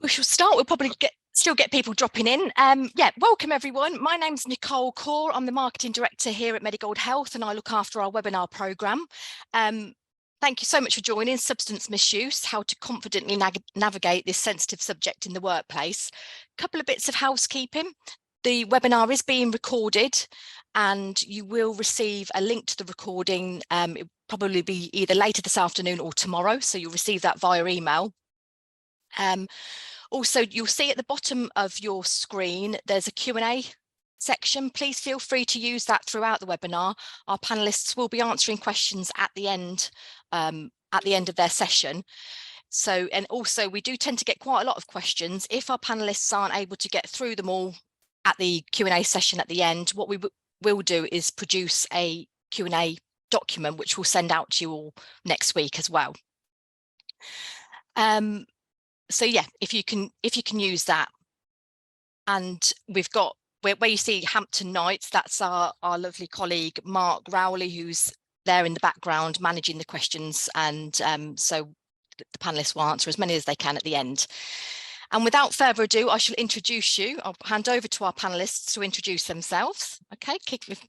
We shall start. We'll probably still get people dropping in. Yeah, welcome everyone. My name's Nicole Kaur. I'm the Marketing Director here at Medigold Health and I look after our webinar programme. Thank you so much for joining Substance Misuse, how to confidently navigate this sensitive subject in the workplace. A couple of bits of housekeeping. The webinar is being recorded and you will receive a link to the recording. It will probably be either later this afternoon or tomorrow, so you'll receive that via email. Also, you'll see at the bottom of your screen, there's a Q&A section. Please feel free to use that throughout the webinar. Our panelists will be answering questions at the end of their session. So, and also we do tend to get quite a lot of questions. If our panelists aren't able to get through them all at the Q&A session at the end, what we will do is produce a Q&A document, which we'll send out to you all next week as well. So yeah, if you can use that. And we've got where you see Hampton Knights, that's our lovely colleague Mark Rowley, who's there in the background managing the questions, and so the panelists will answer as many as they can at the end. And without further ado, I shall introduce you. I'll hand over to our panelists to introduce themselves. Okay,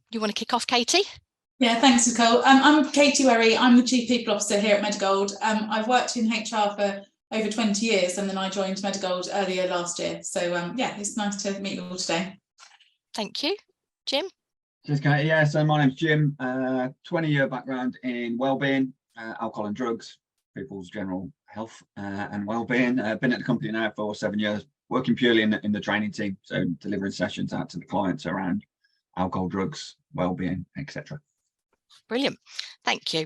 you want to kick off, Katie? Yeah, thanks, Nicole. I'm Katie Wery. I'm the Chief People Officer here at Medigold. I've worked in HR for over 20 years, and then I joined Medigold earlier last year. So yeah, it's nice to meet you all today. Thank you. Jim? Cheers, Katie. Yeah, so my name's Jim, 20-year background in wellbeing, alcohol and drugs, people's general health and wellbeing. Been at the company now for 7 years, working purely in the training team, so delivering sessions out to the clients around alcohol, drugs, wellbeing, etc. Brilliant, thank you.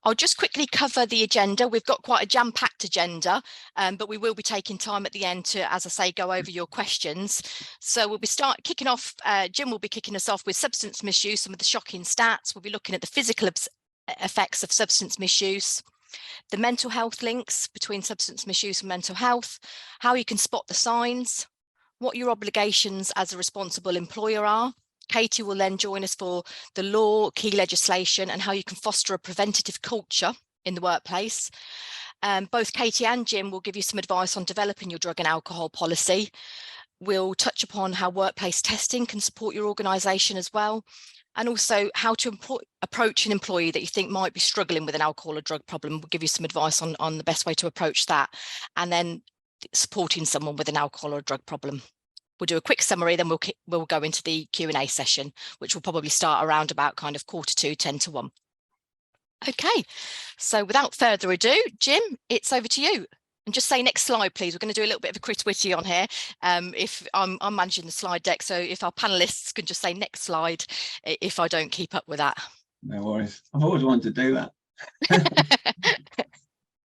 I'll just quickly cover the agenda. We've got quite a jam-packed agenda, but we will be taking time at the end to, as I say, go over your questions. So we'll be kicking off, Jim will be kicking us off with substance misuse, some of the shocking stats. We'll be looking at the physical effects of substance misuse, the mental health links between substance misuse and mental health, how you can spot the signs, what your obligations as a responsible employer are. Katie will then join us for the law, key legislation, and how you can foster a preventative culture in the workplace. Both Katie and Jim will give you some advice on developing your drug and alcohol policy. We'll touch upon how workplace testing can support your organisation as well, and also how to approach an employee that you think might be struggling with an alcohol or drug problem. We'll give you some advice on the best way to approach that, and then supporting someone with an alcohol or drug problem. We'll do a quick summary, then we'll go into the Q&A session, which will probably start around about kind of 2:45, 10 to 1. Okay, so without further ado, Jim, it's over to you. And just say next slide, please. We're going to do a little bit of a Chris Whitty on here. If I'm managing the slide deck, so if our panelists can just say next slide, if I don't keep up with that. No worries. I've always wanted to do that.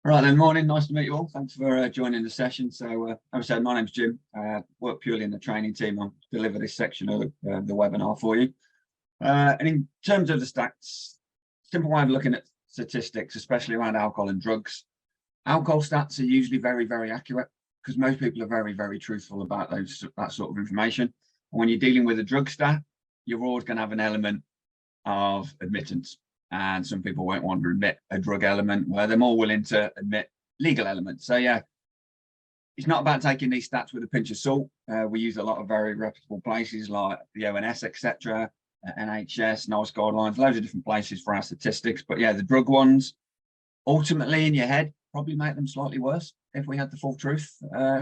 Right then, morning, nice to meet you all. Thanks for joining the session. So, as I said, my name's Jim. Work purely in the training team. I'll deliver this section of the webinar for you. And in terms of the stats, simple way of looking at statistics, especially around alcohol and drugs. Alcohol stats are usually very, very accurate because most people are very, very truthful about that sort of information. And when you're dealing with a drug stat, you're always going to have an element of admittance. And some people won't want to admit a drug element where they're more willing to admit legal elements. So yeah, it's not about taking these stats with a pinch of salt. We use a lot of very reputable places like the ONS, etc., NHS, NICE guidelines, loads of different places for our statistics. But yeah, the drug ones, ultimately in your head, probably make them slightly worse if we had the full truth,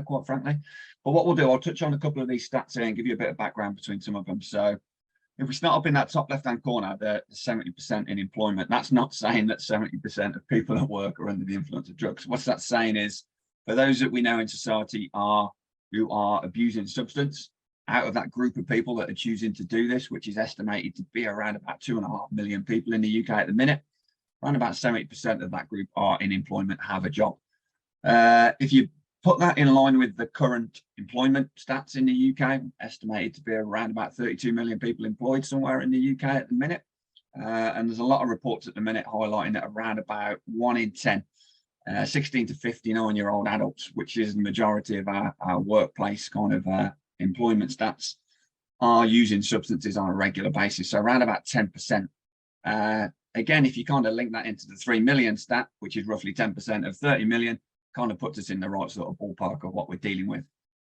quite frankly. But what we'll do, I'll touch on a couple of these stats here and give you a bit of background between some of them. So if we start up in that top left-hand corner, the 70% in employment, that's not saying that 70% of people at work are under the influence of drugs. What that's saying is, for those that we know in society who are abusing substance, out of that group of people that are choosing to do this, which is estimated to be around about 2.5 million people in the UK at the minute, around about 70% of that group are in employment, have a job. If you put that in line with the current employment stats in the UK, estimated to be around about 32 million people employed somewhere in the UK at the minute. And there's a lot of reports at the minute highlighting that around about 1 in 10, 16 to 59-year-old adults, which is the majority of our workplace kind of employment stats, are using substances on a regular basis. So around about 10%. Again, if you kind of link that into the 3 million stat, which is roughly 10% of 30 million, kind of puts us in the right sort of ballpark of what we're dealing with.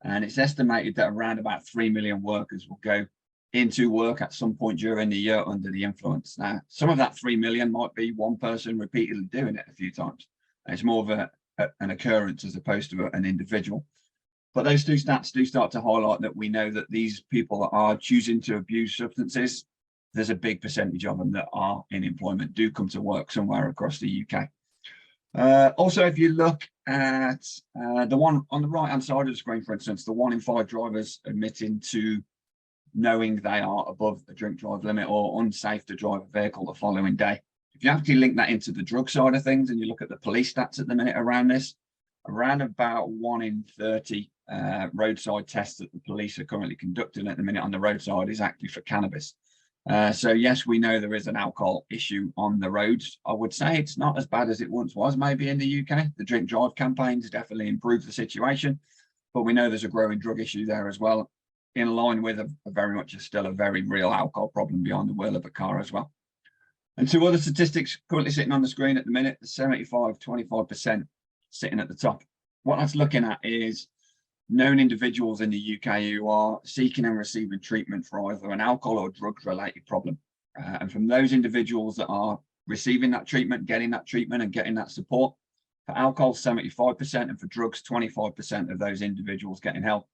And it's estimated that around about 3 million workers will go into work at some point during the year under the influence. Now, some of that 3 million might be one person repeatedly doing it a few times. It's more of an occurrence as opposed to an individual. But those two stats do start to highlight that we know that these people that are choosing to abuse substances, there's a big percentage of them that are in employment, do come to work somewhere across the UK. Also, if you look at the one on the right hand side of the screen, for instance, the 1 in 5 drivers admitting to knowing they are above the drink drive limit or unsafe to drive a vehicle the following day. If you actually link that into the drug side of things and you look at the police stats at the minute around this, around about 1 in 30 roadside tests that the police are currently conducting at the minute on the roadside is actually for cannabis. So yes, we know there is an alcohol issue on the roads. I would say it's not as bad as it once was maybe in the UK. The drink drive campaigns definitely improved the situation, but we know there's a growing drug issue there as well, in line with still a very real alcohol problem behind the wheel of a car as well. And 2 other statistics currently sitting on the screen at the minute, the 75-25% sitting at the top. What that's looking at is known individuals in the UK who are seeking and receiving treatment for either an alcohol or drugs related problem. And from those individuals that are receiving that treatment, getting that treatment and getting that support, for alcohol, 75%, and for drugs, 25% of those individuals getting help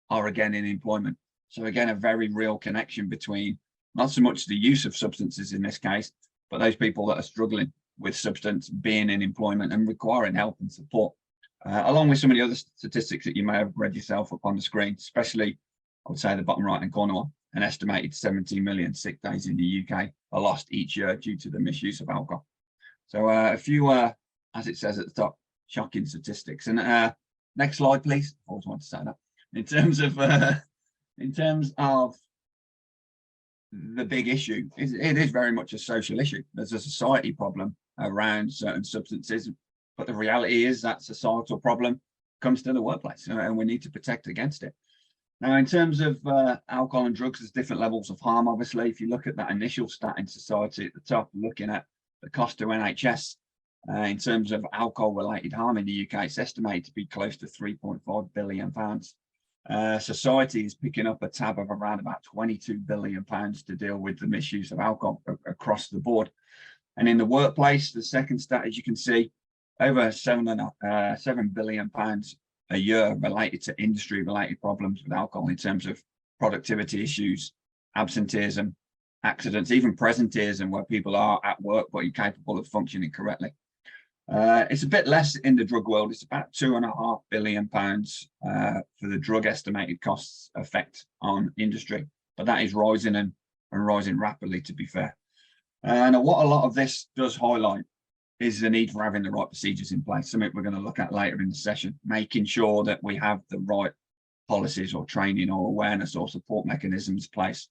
are again in employment. So again, a very real connection between not so much the use of substances in this case, but those people that are struggling with substance being in employment and requiring help and support. Along with some of the other statistics that you may have read yourself up on the screen, especially, I would say, the bottom right-hand corner one, an estimated 17 million sick days in the UK are lost each year due to the misuse of alcohol. So a few, as it says at the top, shocking statistics. And next slide, please. I always want to say that. In terms of the big issue, it is very much a social issue. There's a society problem around certain substances, but the reality is that societal problem comes to the workplace, and we need to protect against it. Now, in terms of alcohol and drugs, there's different levels of harm. Obviously, if you look at that initial stat in society at the top, looking at the cost to NHS in terms of alcohol-related harm in the UK, it's estimated to be close to £3.5 billion. Society is picking up a tab of around about £22 billion to deal with the misuse of alcohol across the board. And in the workplace, the second stat, as you can see, over £7 billion a year related to industry-related problems with alcohol in terms of productivity issues, absenteeism, accidents, even presenteeism, where people are at work but incapable of functioning correctly. It's a bit less in the drug world. It's about £2.5 billion for the drug estimated costs effect on industry, but that is rising and rising rapidly, to be fair. And what a lot of this does highlight is the need for having the right procedures in place, something we're going to look at later in the session, making sure that we have the right policies or training or awareness or support mechanisms in place,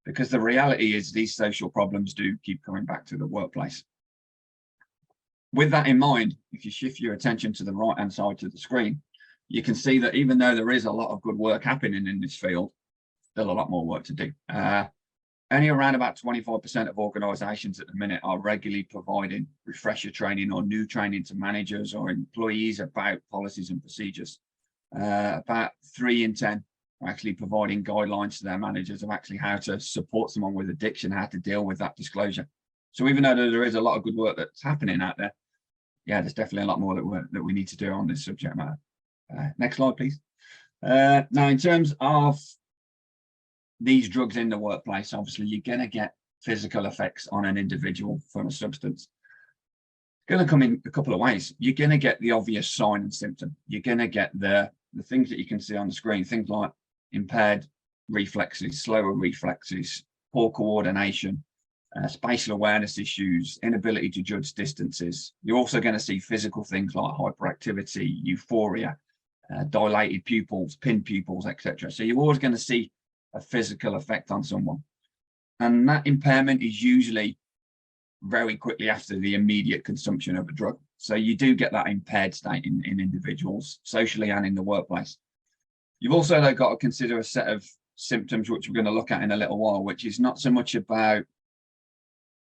because the reality is these social problems do keep coming back to the workplace. With that in mind, if you shift your attention to the right-hand side of the screen, you can see that even though there is a lot of good work happening in this field, still a lot more work to do. Only around about 25% of organisations at the minute are regularly providing refresher training or new training to managers or employees about policies and procedures. About 3 in 10 are actually providing guidelines to their managers of actually how to support someone with addiction, how to deal with that disclosure. So even though there is a lot of good work that's happening out there, yeah, there's definitely a lot more that we need to do on this subject matter. Next slide, please. Now, in terms of these drugs in the workplace, obviously you're going to get physical effects on an individual from a substance. It's going to come in a couple of ways. You're going to get the obvious sign and symptom. You're going to get the things that you can see on the screen, things like impaired reflexes, slower reflexes, poor coordination, spatial awareness issues, inability to judge distances. You're also going to see physical things like hyperactivity, euphoria, dilated pupils, pinned pupils, etc. So you're always going to see a physical effect on someone, and that impairment is usually very quickly after the immediate consumption of a drug. So you do get that impaired state in individuals, socially and in the workplace. You've also though got to consider a set of symptoms which we're going to look at in a little while, which is not so much about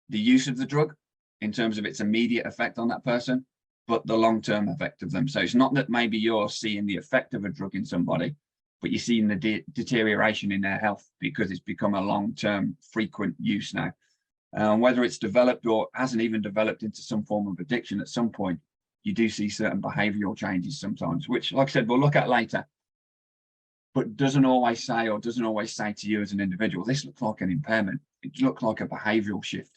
the use of the drug in terms of its immediate effect on that person, but the long-term effect of them. So it's not that maybe you're seeing the effect of a drug in somebody, but you're seeing the deterioration in their health because it's become a long-term frequent use now. Whether it's developed or hasn't even developed into some form of addiction at some point, you do see certain behavioural changes sometimes, which, like I said, we'll look at later, but doesn't always say to you as an individual, this looks like an impairment. It looks like a behavioural shift.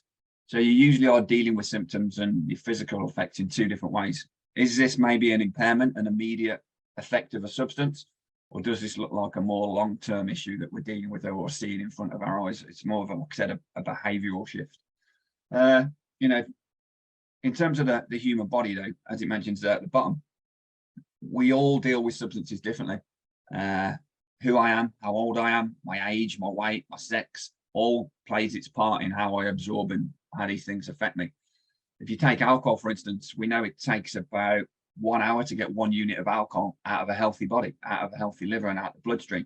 So you usually are dealing with symptoms and the physical effects in two different ways. Is this maybe an impairment, an immediate effect of a substance? Or does this look like a more long-term issue that we're dealing with or seeing in front of our eyes? It's more of a, like I said, a behavioural shift. You know, in terms of the human body, though, as it mentions at the bottom, we all deal with substances differently. Who I am, how old I am, my age, my weight, my sex, all plays its part in how I absorb and how these things affect me. If you take alcohol, for instance, we know it takes about 1 hour to get 1 unit of alcohol out of a healthy body, out of a healthy liver and out of the bloodstream.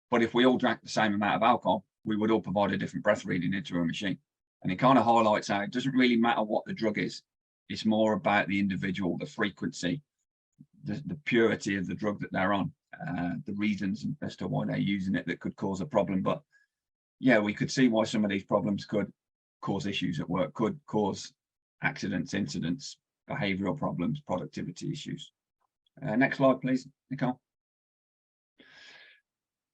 But if we all drank the same amount of alcohol, we would all provide a different breath reading into a machine. And it kind of highlights how it doesn't really matter what the drug is. It's more about the individual, the frequency, the purity of the drug that they're on, the reasons as to why they're using it that could cause a problem. But yeah, we could see why some of these problems could cause issues at work, could cause accidents, incidents, behavioural problems, productivity issues. Next slide, please, Nicole.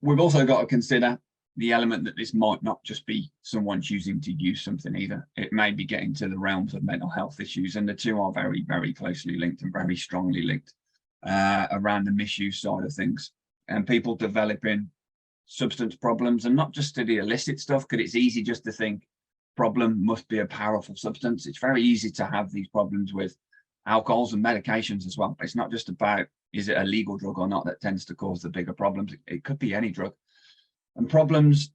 We've also got to consider the element that this might not just be someone choosing to use something either. It may be getting to the realms of mental health issues, and the two are very, very closely linked and very strongly linked around the misuse side of things. And people developing substance problems, and not just to the illicit stuff, because it's easy just to think problem must be a powerful substance. It's very easy to have these problems with alcohols and medications as well. It's not just about, is it a legal drug or not, that tends to cause the bigger problems. It could be any drug. And problems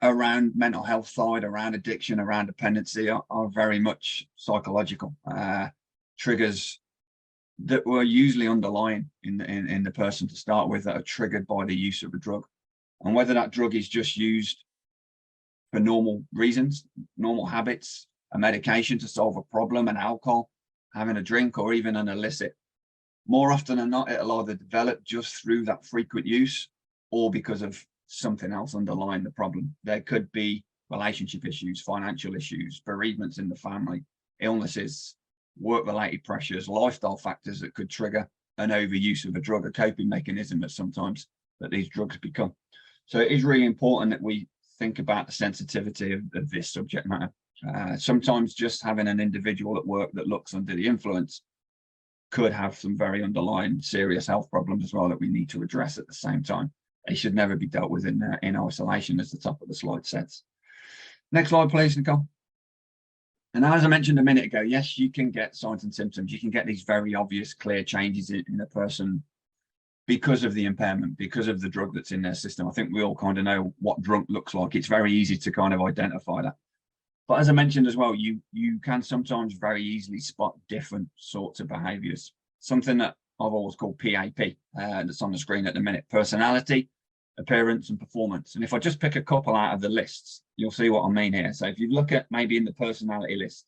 around mental health side, around addiction, around dependency are very much psychological triggers that were usually underlying in the person to start with, that are triggered by the use of a drug. And whether that drug is just used for normal reasons, normal habits, a medication to solve a problem, an alcohol, having a drink, or even an illicit, more often than not, it'll either develop just through that frequent use or because of something else underlying the problem. There could be relationship issues, financial issues, bereavements in the family, illnesses, work-related pressures, lifestyle factors that could trigger an overuse of a drug, a coping mechanism that sometimes that these drugs become. So it is really important that we think about the sensitivity of this subject matter. Sometimes just having an individual at work that looks under the influence could have some very underlying serious health problems as well that we need to address at the same time. They should never be dealt with in isolation, as the top of the slide says. Next slide, please, Nicole. And as I mentioned a minute ago, yes, you can get signs and symptoms. You can get these very obvious, clear changes in a person because of the impairment, because of the drug that's in their system. I think we all kind of know what drunk looks like. It's very easy to kind of identify that. But as I mentioned as well, you can sometimes very easily spot different sorts of behaviours. Something that I've always called PAP, that's on the screen at the minute: personality, appearance, and performance. And if I just pick a couple out of the lists, you'll see what I mean here. So if you look at maybe in the personality list,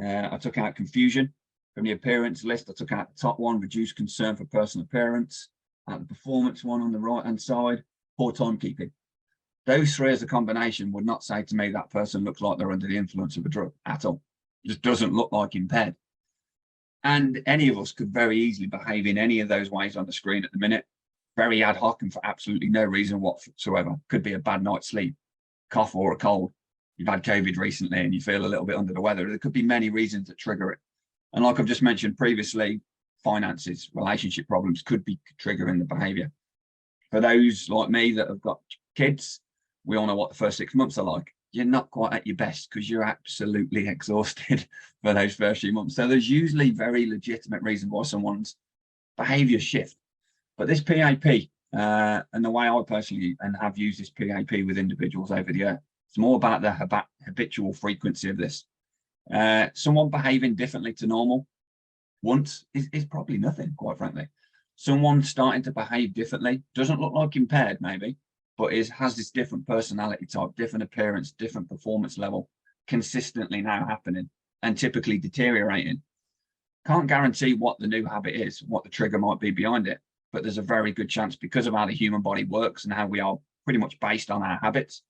I took out confusion. From the appearance list, I took out the top one, reduced concern for personal appearance. Out the performance one on the right hand side, poor timekeeping. Those three as a combination would not say to me that person looks like they're under the influence of a drug at all. It just doesn't look like impaired. And any of us could very easily behave in any of those ways on the screen at the minute, very ad hoc and for absolutely no reason whatsoever. Could be a bad night's sleep, cough, or a cold. You've had COVID recently and you feel a little bit under the weather. There could be many reasons that trigger it. And like I've just mentioned previously, finances, relationship problems could be triggering the behavior. For those like me that have got kids, we all know what the first 6 months are like. You're not quite at your best because you're absolutely exhausted for those first few months. So there's usually very legitimate reason why someone's behavior shift. But this PAP, and the way I personally and have used this PAP with individuals over the year, it's more about the habitual frequency of this. Someone behaving differently to normal once is probably nothing, quite frankly. Someone starting to behave differently, doesn't look like impaired maybe, but has this different personality type, different appearance, different performance level, consistently now happening and typically deteriorating, Can't guarantee what the new habit is, what the trigger might be behind it, but there's a very good chance, because of how the human body works and how we are pretty much based on our habits,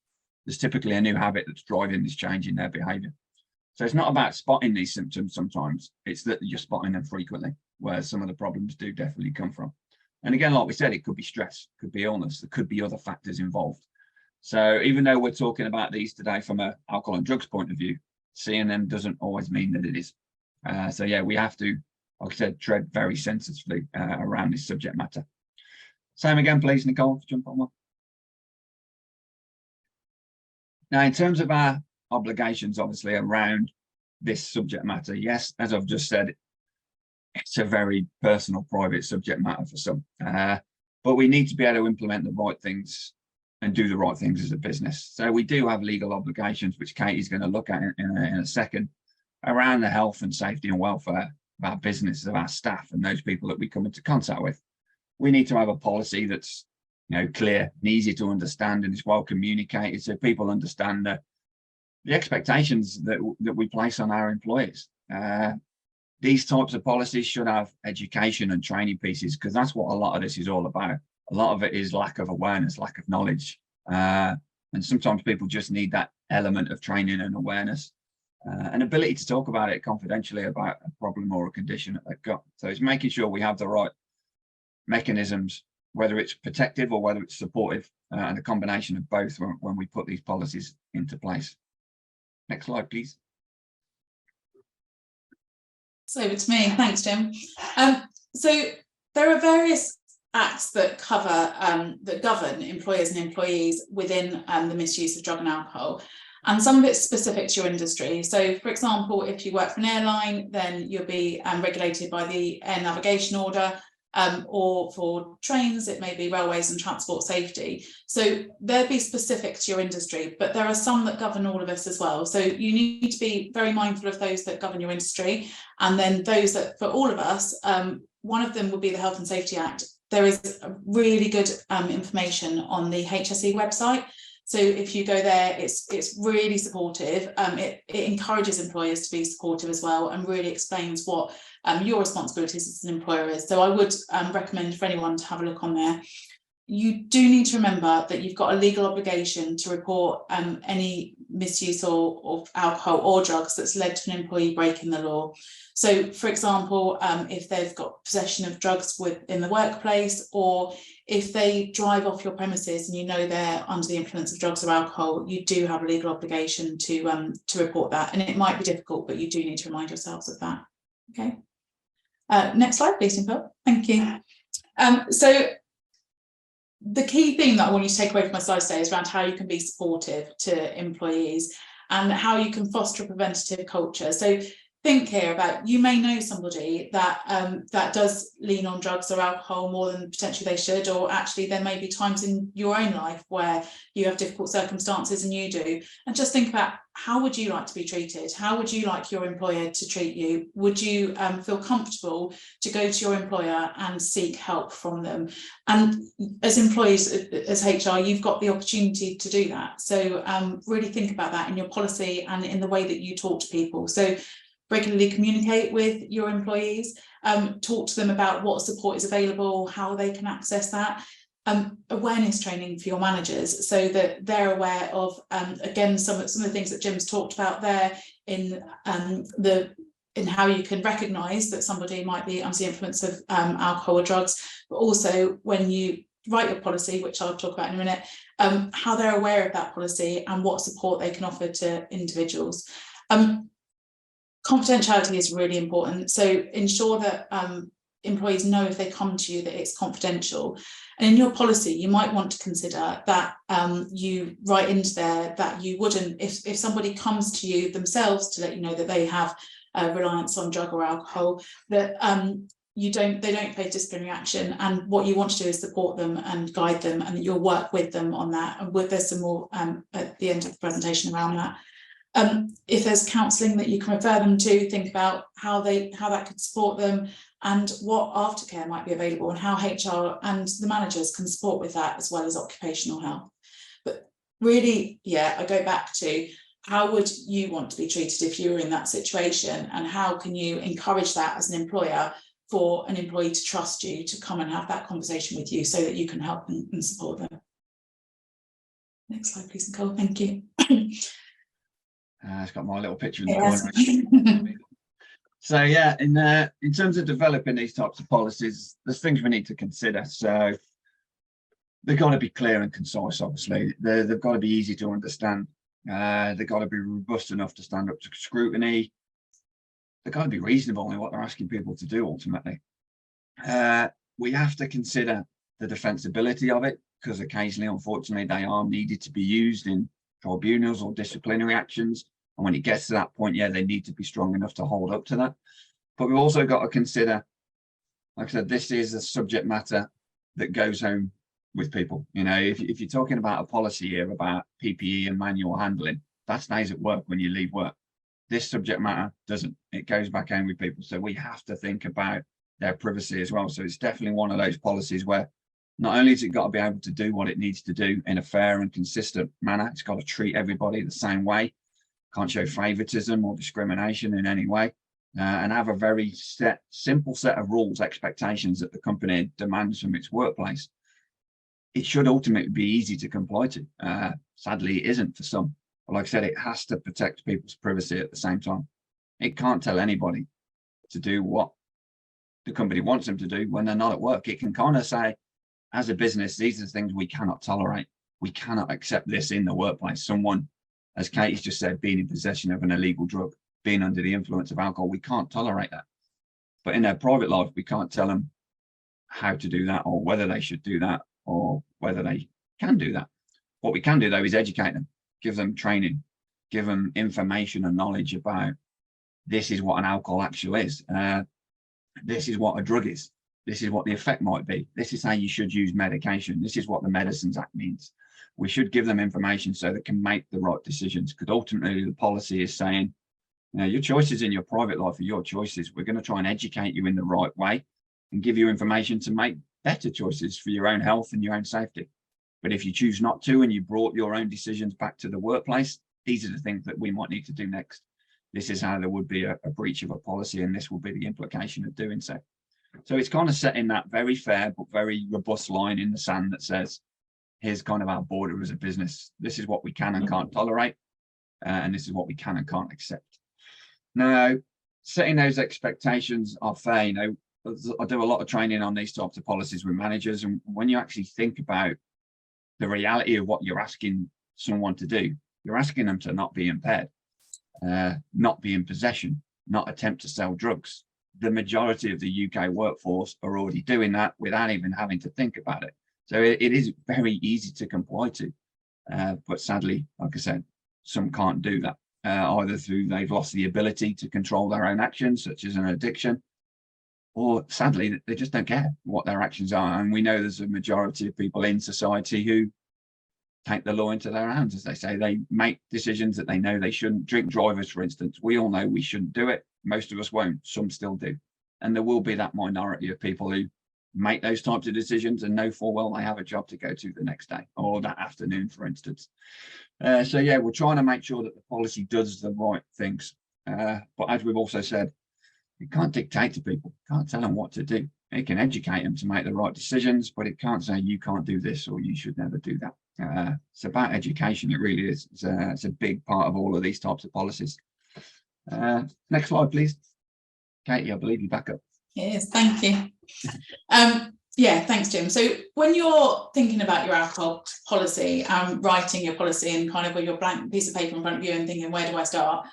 there's typically a new habit that's driving this change in their behavior. So it's not about spotting these symptoms sometimes, it's that you're spotting them frequently, where some of the problems do definitely come from. And again, like we said, it could be stress, could be illness, there could be other factors involved. So even though we're talking about these today from an alcohol and drugs point of view, seeing them doesn't always mean that it is. So yeah, we have to, like I said, tread very sensitively around this subject matter. Same again, please, Nicole, jump on one. Now, in terms of our obligations, obviously, around this subject matter, yes, as I've just said, it's a very personal, private subject matter for some, but we need to be able to implement the right things and do the right things as a business. So we do have legal obligations, which Katie's going to look at in a second, around the health and safety and welfare of our business, of our staff and those people that we come into contact with. We need to have a policy that's, you know, clear and easy to understand and is well communicated, so people understand the expectations that we place on our employees. These types of policies should have education and training pieces, because that's what a lot of this is all about. A lot of it is lack of awareness, lack of knowledge, and sometimes people just need that element of training and awareness, and ability to talk about it confidentially about a problem or a condition that they've got. So it's making sure we have the right mechanisms, whether it's protective or whether it's supportive, and a combination of both when we put these policies into place. Next slide, please. So over to me. Thanks, Jim. So there are various acts that cover that govern employers and employees within the misuse of drug and alcohol, and some of it's specific to your industry. So, for example, if you work for an airline, then you'll be regulated by the Air Navigation Order, or for trains, it may be railways and transport safety. So they'll be specific to your industry, but there are some that govern all of us as well. So you need to be very mindful of those that govern your industry, and then those that, for all of us, one of them would be the Health and Safety Act. There is really good information on the HSE website. So if you go there, it's really supportive. It encourages employers to be supportive as well, and really explains what your responsibilities as an employer is. So I would recommend for anyone to have a look on there. You do need to remember that you've got a legal obligation to report any misuse of alcohol or drugs that's led to an employee breaking the law. So, for example, if they've got possession of drugs in the workplace, or if they drive off your premises and you know they're under the influence of drugs or alcohol, you do have a legal obligation to report that. And it might be difficult, but you do need to remind yourselves of that. Okay. Next slide, please, Nicole. Thank you. So the key thing that I want you to take away from my slide today is around how you can be supportive to employees and how you can foster a preventative culture. So think here about, you may know somebody that that does lean on drugs or alcohol more than potentially they should, or actually there may be times in your own life where you have difficult circumstances and you do, and just think about, how would you like to be treated? How would you like your employer to treat you? Would you feel comfortable to go to your employer and seek help from them? And as employees, as HR, you've got the opportunity to do that. So really think about that in your policy and in the way that you talk to people. So regularly communicate with your employees, talk to them about what support is available, how they can access that. Awareness training for your managers, so that they're aware of, again, some of the things that Jim's talked about there in how you can recognise that somebody might be under the influence of alcohol or drugs, but also when you write your policy, which I'll talk about in a minute, how they're aware of that policy and what support they can offer to individuals. Confidentiality is really important, so ensure that employees know if they come to you that it's confidential. And in your policy, you might want to consider that you write into there that you wouldn't, if somebody comes to you themselves to let you know that they have reliance on drug or alcohol, that they don't face disciplinary action, and what you want to do is support them and guide them, and you'll work with them on that. And there's some more at the end of the presentation around that. If there's counselling that you can refer them to, think about how that could support them, and what aftercare might be available, and how HR and the managers can support with that, as well as occupational health. But really, yeah, I go back to how would you want to be treated if you were in that situation, and how can you encourage that as an employer for an employee to trust you to come and have that conversation with you so that you can help and support them. Next slide, please, Nicole. Thank you. It's got my little picture in the corner. So yeah, in terms of developing these types of policies, there's things we need to consider. So they've got to be clear and concise, obviously. They've got to be easy to understand. They've got to be robust enough to stand up to scrutiny. They've got to be reasonable in what they're asking people to do, ultimately. We have to consider the defensibility of it, because occasionally, unfortunately, they are needed to be used in tribunals or disciplinary actions. And when it gets to that point, yeah, they need to be strong enough to hold up to that. But we've also got to consider, like I said, this is a subject matter that goes home with people. You know, if you're talking about a policy here about PPE and manual handling, that stays at work when you leave work. This subject matter doesn't. It goes back home with people. So we have to think about their privacy as well. So it's definitely one of those policies where not only has it got to be able to do what it needs to do in a fair and consistent manner, it's got to treat everybody the same way, can't show favoritism or discrimination in any way, and have a very simple set of rules, expectations that the company demands from its workplace. It should ultimately be easy to comply to. Sadly, it isn't for some. But like I said, it has to protect people's privacy at the same time. It can't tell anybody to do what the company wants them to do when they're not at work. It can kind of say, as a business, these are the things we cannot tolerate. We cannot accept this in the workplace. Someone, as Katie's just said, being in possession of an illegal drug, being under the influence of alcohol, we can't tolerate that. But in their private life, we can't tell them how to do that, or whether they should do that, or whether they can do that. What we can do, though, is educate them, give them training, give them information and knowledge about this is what an alcohol actually is. This is what a drug is. This is what the effect might be. This is how you should use medication. This is what the Medicines Act means. We should give them information so they can make the right decisions, because ultimately the policy is saying, you know, your choices in your private life are your choices. We're going to try and educate you in the right way and give you information to make better choices for your own health and your own safety. But if you choose not to, and you brought your own decisions back to the workplace, these are the things that we might need to do next. This is how there would be a breach of a policy, and this will be the implication of doing so. So it's kind of setting that very fair but very robust line in the sand that says, here's kind of our border as a business. This is what we can and can't tolerate, and this is what we can and can't accept. Now, setting those expectations are fair. You know, I do a lot of training on these types of policies with managers, and when you actually think about the reality of what you're asking someone to do, you're asking them to not be impaired, not be in possession, not attempt to sell drugs. The majority of the UK workforce are already doing that without even having to think about it. So it is very easy to comply to. But sadly, like I said, some can't do that, either through they've lost the ability to control their own actions, such as an addiction, or sadly, they just don't care what their actions are. And we know there's a majority of people in society who take the law into their hands, as they say. They make decisions that they know they shouldn't. Drink drivers, for instance, we all know we shouldn't do it. Most of us won't, some still do. And there will be that minority of people who make those types of decisions and know full well they have a job to go to the next day or that afternoon, for instance. So yeah, we're trying to make sure that the policy does the right things. But as we've also said, you can't dictate to people, can't tell them what to do. It can educate them to make the right decisions, but it can't say you can't do this or you should never do that. It's about education, it really is. It's a big part of all of these types of policies. Next slide, please. Katie, I believe you're back up. Yes, thank you. Yeah, thanks, Jim. So when you're thinking about your alcohol policy, writing your policy and kind of with your blank piece of paper in front of you and thinking, where do I start?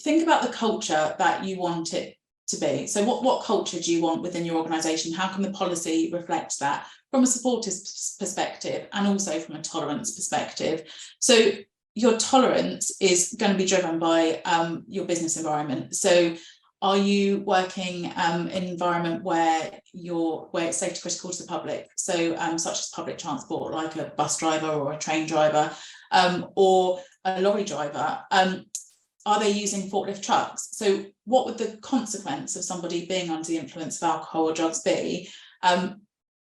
Think about the culture that you want it to be. So what culture do you want within your organisation? How can the policy reflect that from a supportive perspective and also from a tolerance perspective? So your tolerance is going to be driven by your business environment. So are you working in an environment where it's safety critical to the public? So such as public transport, like a bus driver or a train driver or a lorry driver. Are they using forklift trucks? So what would the consequence of somebody being under the influence of alcohol or drugs be?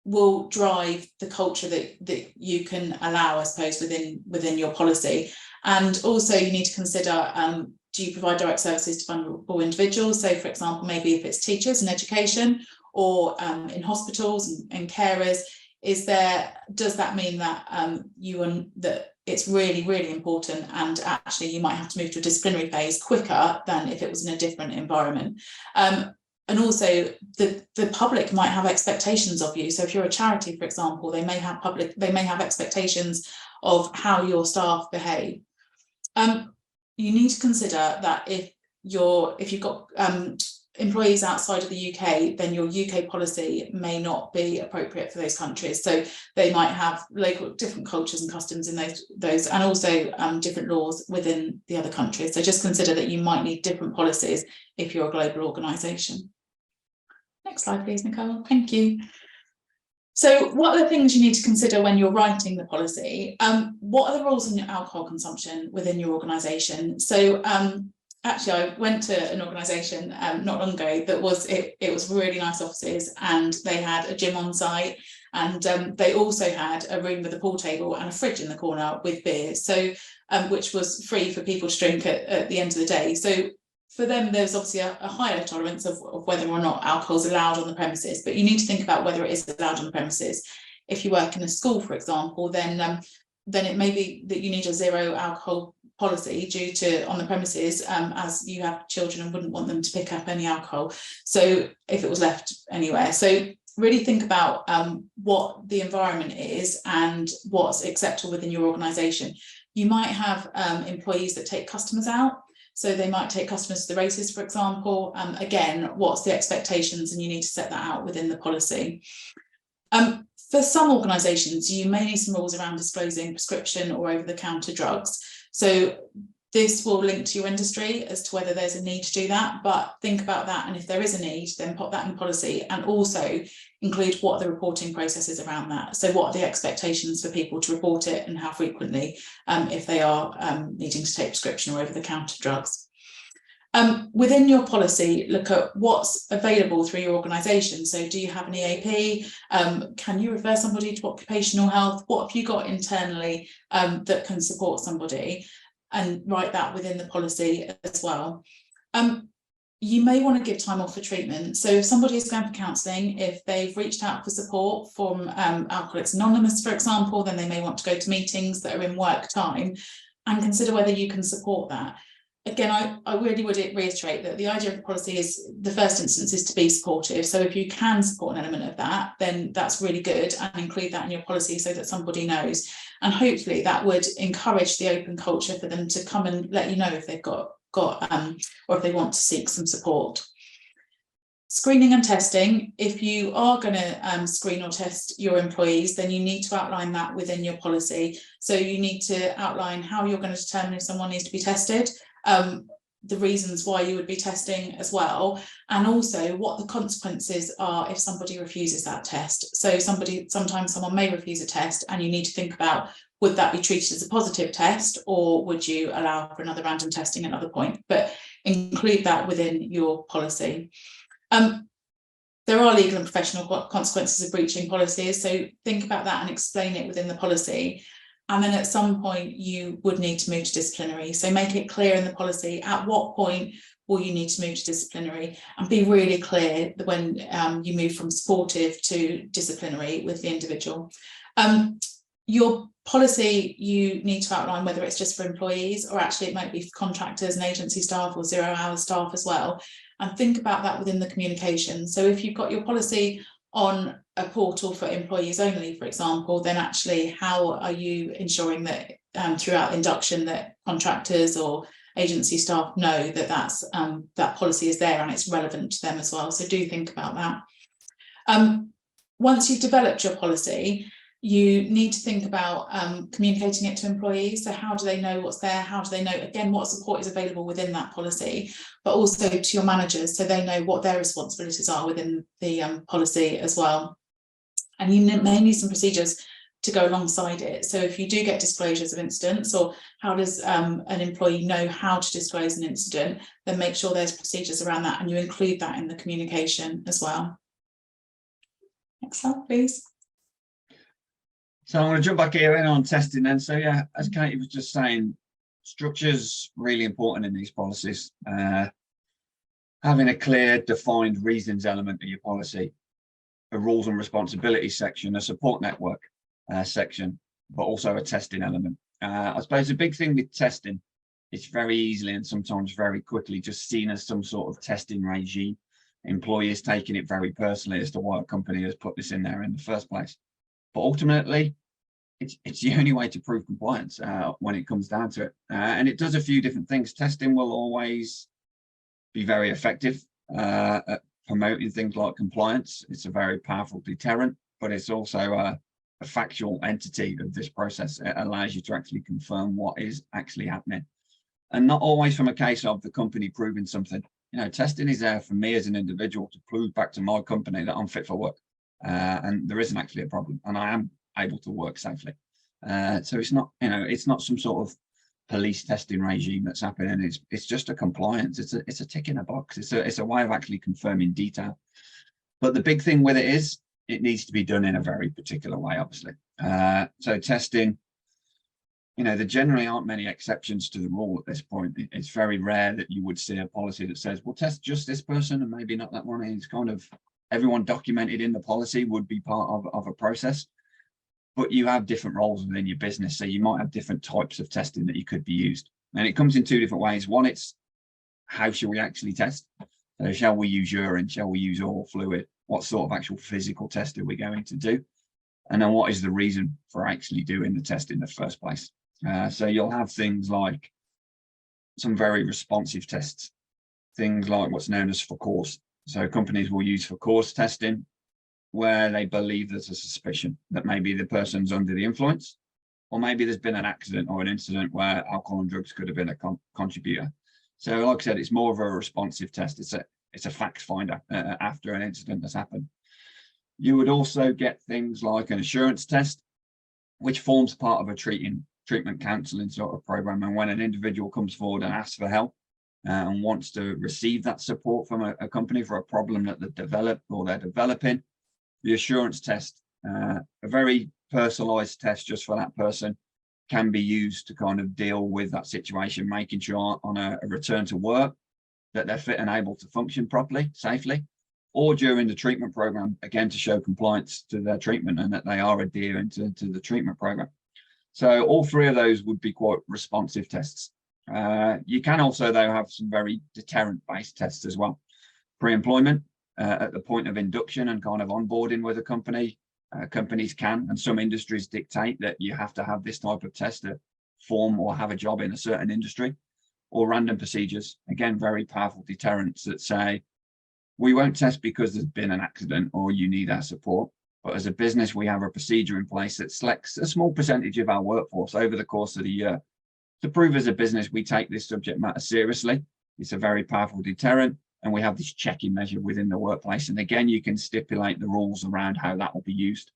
will drive the culture that you can allow, I suppose, within your policy. And also you need to consider, do you provide direct services to vulnerable individuals? So for example, maybe if it's teachers in education, or in hospitals and carers, does that mean that that it's really, really important, and actually you might have to move to a disciplinary phase quicker than if it was in a different environment? And also the public might have expectations of you. So if you're a charity, for example, they may have expectations of how your staff behave. You need to consider that if you've got employees outside of the UK, then your UK policy may not be appropriate for those countries. So they might have different cultures and customs in those, and also different laws within the other countries. So just consider that you might need different policies if you're a global organisation. Next slide, please, Nicole. Thank you. So what are the things you need to consider when you're writing the policy? What are the rules on your alcohol consumption within your organisation? So actually, I went to an organisation not long ago that was really nice offices, and they had a gym on site, and they also had a room with a pool table and a fridge in the corner with beer, so which was free for people to drink at the end of the day. So for them, there's obviously a higher tolerance of whether or not alcohol is allowed on the premises, but you need to think about whether it is allowed on the premises. If you work in a school, for example, then it may be that you need a zero alcohol policy due to on the premises, as you have children and wouldn't want them to pick up any alcohol, so if it was left anywhere. So really think about what the environment is and what's acceptable within your organisation. You might have employees that take customers out, so they might take customers to the races, for example. Again, what's the expectations, and you need to set that out within the policy. For some organisations, you may need some rules around disclosing prescription or over-the-counter drugs. So this will link to your industry as to whether there's a need to do that, but think about that, and if there is a need, then put that in policy, and also include what are the reporting processes around that. So what are the expectations for people to report it, and how frequently, if they are needing to take prescription or over-the-counter drugs. Within your policy, look at what's available through your organisation. So do you have an EAP? Can you refer somebody to occupational health? What have you got internally that can support somebody? And write that within the policy as well. You may want to give time off for treatment. So if somebody is going for counselling, if they've reached out for support from Alcoholics Anonymous, for example, then they may want to go to meetings that are in work time, and consider whether you can support that. Again, I really would reiterate that the idea of the policy is, the first instance is to be supportive. So if you can support an element of that, then that's really good, and include that in your policy so that somebody knows. And hopefully that would encourage the open culture for them to come and let you know if they've got or if they want to seek some support. Screening and testing. If you are going to screen or test your employees, then you need to outline that within your policy. So you need to outline how you're going to determine if someone needs to be tested, the reasons why you would be testing as well, and also what the consequences are if somebody refuses that test. So sometimes someone may refuse a test, and you need to think about, would that be treated as a positive test, or would you allow for another random testing at another point? But include that within your policy. There are legal and professional consequences of breaching policies, so think about that and explain it within the policy. And then at some point you would need to move to disciplinary. So make it clear in the policy at what point will you need to move to disciplinary, and be really clear when you move from supportive to disciplinary with the individual. Your policy, you need to outline whether it's just for employees, or actually it might be for contractors and agency staff or 0-hour staff as well. And think about that within the communication. So if you've got your policy on a portal for employees only, for example, then actually how are you ensuring that throughout induction that contractors or agency staff know that that policy is there and it's relevant to them as well? So do think about that. Once you've developed your policy, you need to think about communicating it to employees. So how do they know what's there? How do they know, again, what support is available within that policy, but also to your managers, so they know what their responsibilities are within the policy as well. And you may need some procedures to go alongside it. So if you do get disclosures of incidents, or how does an employee know how to disclose an incident, then make sure there's procedures around that, and you include that in the communication as well. Next slide, please. So I'm going to jump back here in on testing then. So yeah, as Katie was just saying, structure's really important in these policies. Having a clear, defined reasons element of your policy, a rules and responsibilities section, a support network section, but also a testing element. I suppose the big thing with testing, it's very easily and sometimes very quickly just seen as some sort of testing regime. Employers taking it very personally as to why a company has put this in there in the first place. But ultimately, it's the only way to prove compliance when it comes down to it. And it does a few different things. Testing will always be very effective at promoting things like compliance. It's a very powerful deterrent, but it's also a factual entity of this process. It allows you to actually confirm what is actually happening. And not always from a case of the company proving something. You know, testing is there for me as an individual to prove back to my company that I'm fit for work. And there isn't actually a problem, and I am able to work safely. So it's not, you know, it's not some sort of police testing regime that's happening. It's just a compliance. It's a tick in a box. It's a way of actually confirming detail. But the big thing with it is it needs to be done in a very particular way, obviously. So testing, you know, there generally aren't many exceptions to the rule at this point. It's very rare that you would see a policy that says, we'll test just this person and maybe not that one. It's kind of everyone documented in the policy would be part of a process. But you have different roles within your business. So you might have different types of testing that you could be used. And it comes in two different ways. One, it's how shall we actually test? So shall we use urine? Shall we use oral fluid? What sort of actual physical test are we going to do? And then what is the reason for actually doing the test in the first place? So you'll have things like some very responsive tests, things like what's known as for cause. So companies will use for cause testing where they believe there's a suspicion that maybe the person's under the influence, or maybe there's been an accident or an incident where alcohol and drugs could have been a contributor. So like I said, it's more of a responsive test. It's a fact finder after an incident has happened. You would also get things like an assurance test, which forms part of a treatment counselling sort of program. And when an individual comes forward and asks for help and wants to receive that support from a company for a problem that they've developed or they're developing, the assurance test, a very personalised test just for that person, can be used to kind of deal with that situation, making sure on a return to work that they're fit and able to function properly, safely, or during the treatment program, again, to show compliance to their treatment and that they are adhering to the treatment program. So all three of those would be quite responsive tests. You can also, though, have some very deterrent-based tests as well. Pre-employment, at the point of induction and kind of onboarding with a company, companies can, and some industries dictate that you have to have this type of test to form or have a job in a certain industry. Or random procedures, again, very powerful deterrents that say, we won't test because there's been an accident or you need our support. But as a business, we have a procedure in place that selects a small percentage of our workforce over the course of the year to prove as a business we take this subject matter seriously. It's a very powerful deterrent, and we have this checking measure within the workplace. And again, you can stipulate the rules around how that will be used.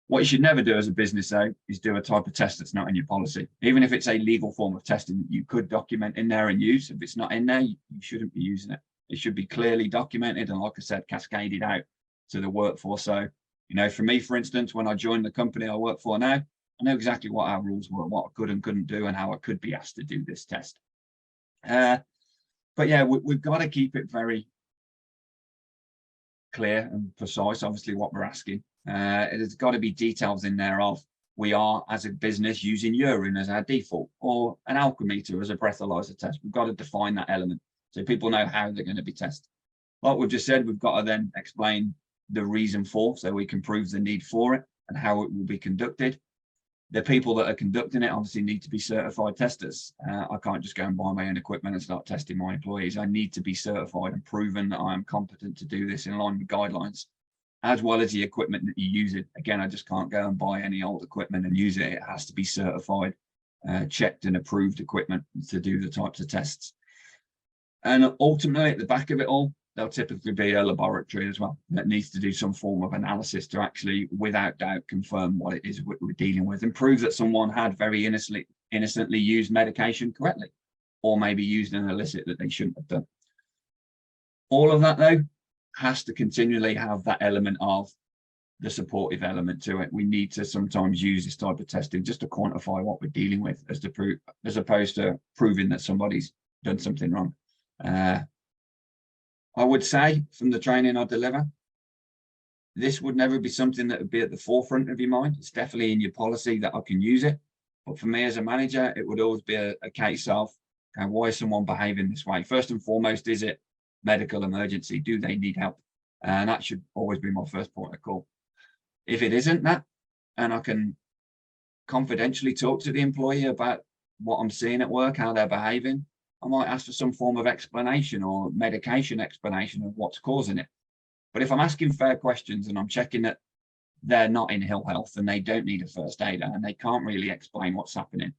What you should never do as a business, though, is do a type of test that's not in your policy. Even if it's a legal form of testing that you could document in there and use, if it's not in there, you shouldn't be using it. It should be clearly documented and, like I said, cascaded out to the workforce. So, you know, for me, for instance, when I joined the company I work for now, I know exactly what our rules were, what I could and couldn't do, and how I could be asked to do this test. But yeah, we've got to keep it very clear and precise, obviously, what we're asking. There's got to be details in there of, we are, as a business, using urine as our default, or an alcometer as a breathalyzer test. We've got to define that element so people know how they're going to be tested. Like we've just said, we've got to then explain the reason for, so we can prove the need for it and how it will be conducted. The people that are conducting it obviously need to be certified testers. I can't just go and buy my own equipment and start testing my employees. I need to be certified and proven that I am competent to do this in line with guidelines, as well as the equipment that you use it. Again, I just can't go and buy any old equipment and use it. It has to be certified, checked and approved equipment to do the types of tests. And ultimately, at the back of it all, there'll typically be a laboratory as well that needs to do some form of analysis to actually, without doubt, confirm what it is we're dealing with and prove that someone had very innocently used medication correctly, or maybe used an illicit that they shouldn't have done. All of that, though, has to continually have that element of the supportive element to it. We need to sometimes use this type of testing just to quantify what we're dealing with, as opposed to proving that somebody's done something wrong. I would say from the training I deliver, this would never be something that would be at the forefront of your mind. It's definitely in your policy that I can use it. But for me as a manager, it would always be a case of, why is someone behaving this way? First and foremost, is it medical emergency? Do they need help? And that should always be my first point of call. If it isn't that, and I can confidentially talk to the employee about what I'm seeing at work, how they're behaving, I might ask for some form of explanation or medication explanation of what's causing it. But if I'm asking fair questions and I'm checking that they're not in ill health and they don't need a first aider and they can't really explain what's happening,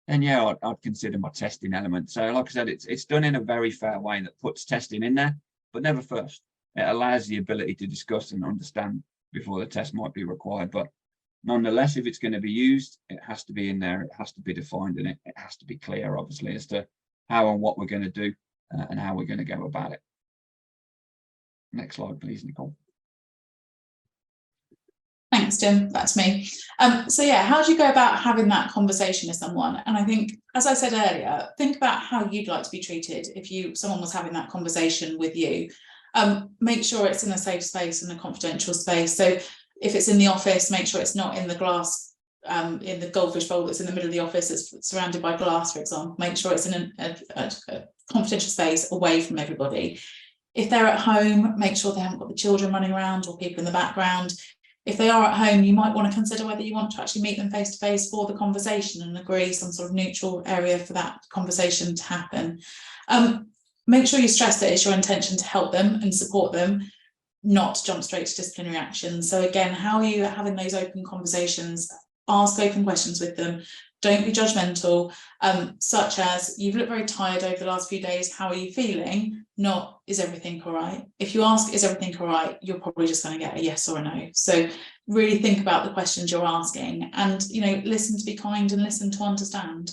then yeah, I'd consider my testing element. So like I said, it's done in a very fair way that puts testing in there, but never first. It allows the ability to discuss and understand before the test might be required. But nonetheless, if it's going to be used, it has to be in there. It has to be defined, and it has to be clear, obviously, as to how and what we're going to do and how we're going to go about it. Next slide, please, Nicole. Thanks, Jim. That's me. So yeah, how do you go about having that conversation with someone? And I think, as I said earlier, think about how you'd like to be treated if someone was having that conversation with you. Make sure it's in a safe space and a confidential space. So if it's in the office, make sure it's not in the glass, in the goldfish bowl that's in the middle of the office, it's surrounded by glass, for example. Make sure it's in a confidential space away from everybody. If they're at home, make sure they haven't got the children running around or people in the background. If they are at home, you might want to consider whether you want to actually meet them face to face for the conversation and agree some sort of neutral area for that conversation to happen. Make sure you stress that it's your intention to help them and support them, not to jump straight to disciplinary action. So again, how are you having those open conversations? Ask open questions with them. Don't be judgmental, such as, you've looked very tired over the last few days, how are you feeling? Not, is everything all right? If you ask, is everything all right, you're probably just going to get a yes or a no. So really think about the questions you're asking and, listen to be kind and listen to understand.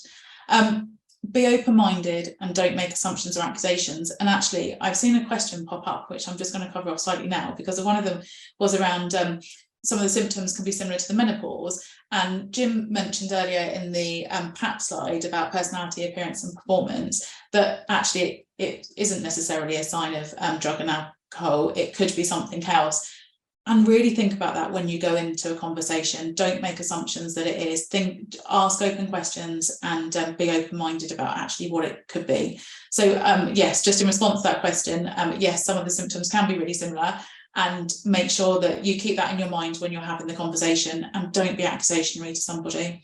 Be open-minded and don't make assumptions or accusations. And actually, I've seen a question pop up, which I'm just going to cover off slightly now, because one of them was around some of the symptoms can be similar to the menopause. And Jim mentioned earlier in the PAP slide about personality, appearance and performance, that actually it isn't necessarily a sign of drug and alcohol. It could be something else. And really think about that when you go into a conversation. Don't make assumptions that it is. Ask open questions and be open-minded about actually what it could be. So yes, just in response to that question, yes, some of the symptoms can be really similar, and make sure that you keep that in your mind when you're having the conversation and don't be accusatory to somebody.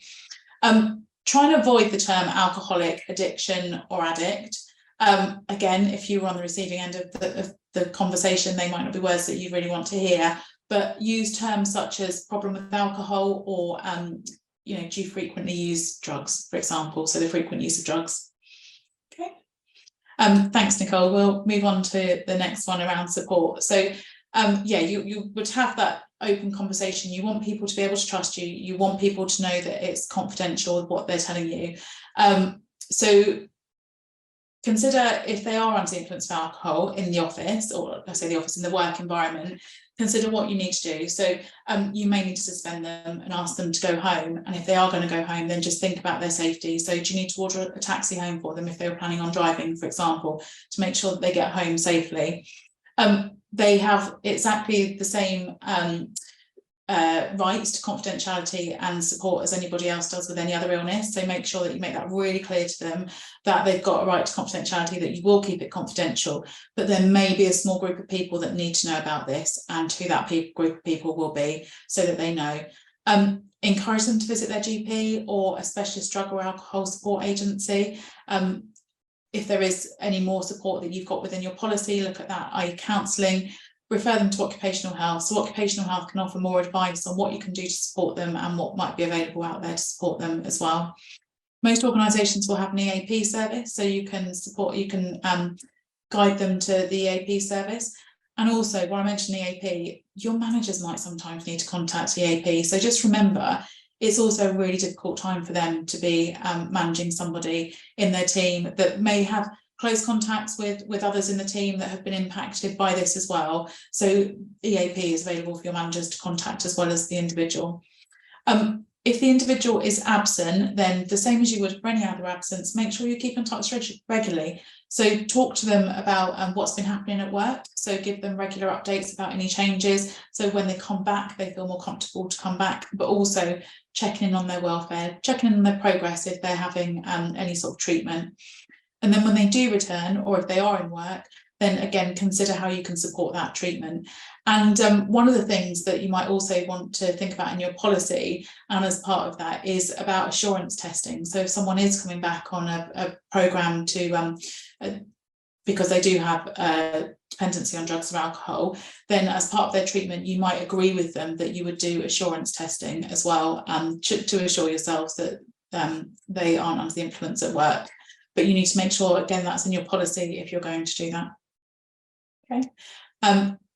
Try and avoid the term alcoholic, addiction or addict. Again, if you were on the receiving end of the conversation, they might not be words that you really want to hear, but use terms such as problem with alcohol or, do you frequently use drugs, for example? So the frequent use of drugs. Okay. Thanks, Nicole. We'll move on to the next one around support. So yeah, you would have that open conversation. You want people to be able to trust you. You want people to know that it's confidential what they're telling you. So consider if they are under the influence of alcohol in the office, or I say the office, in the work environment, consider what you need to do. So you may need to suspend them and ask them to go home. And if they are going to go home, then just think about their safety. So do you need to order a taxi home for them if they were planning on driving, for example, to make sure that they get home safely? They have exactly the same rights to confidentiality and support as anybody else does with any other illness. So make sure that you make that really clear to them, that they've got a right to confidentiality, that you will keep it confidential, but there may be a small group of people that need to know about this, and who that group of people will be, so that they know. Encourage them to visit their GP or a specialist drug or alcohol support agency. If there is any more support that you've got within your policy, look at that, i.e. counselling. Refer them to occupational health. So occupational health can offer more advice on what you can do to support them and what might be available out there to support them as well. Most organisations will have an EAP service, so you can guide them to the EAP service. And also, when I mention EAP, your managers might sometimes need to contact EAP. So just remember, it's also a really difficult time for them to be managing somebody in their team that may have close contacts with others in the team that have been impacted by this as well. So EAP is available for your managers to contact as well as the individual. If the individual is absent, then the same as you would for any other absence, make sure you keep in touch regularly. So talk to them about what's been happening at work. So give them regular updates about any changes. So when they come back, they feel more comfortable to come back, but also checking in on their welfare, checking in on their progress if they're having any sort of treatment. And then when they do return, or if they are in work, then again, consider how you can support that treatment. And one of the things that you might also want to think about in your policy, and as part of that, is about assurance testing. So if someone is coming back on a programme to, because they do have dependency on drugs or alcohol, then as part of their treatment, you might agree with them that you would do assurance testing as well, to assure yourselves that they aren't under the influence at work. But you need to make sure, again, that's in your policy if you're going to do that. Okay.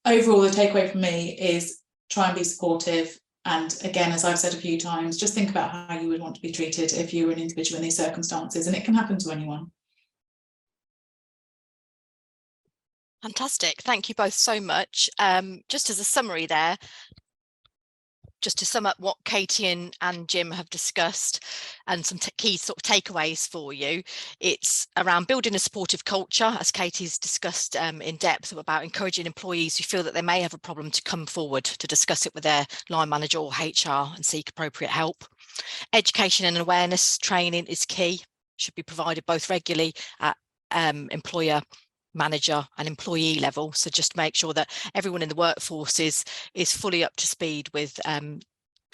Overall, the takeaway from me is try and be supportive. And again, as I've said a few times, just think about how you would want to be treated if you were an individual in these circumstances, and it can happen to anyone. Fantastic. Thank you both so much. Just as a summary there, just to sum up what Katie and Jim have discussed and some key sort of takeaways for you, it's around building a supportive culture, as Katie's discussed in depth, about encouraging employees who feel that they may have a problem to come forward to discuss it with their line manager or HR and seek appropriate help. Education and awareness training is key, should be provided both regularly at employer, manager and employee level. So just make sure that everyone in the workforce is fully up to speed with kind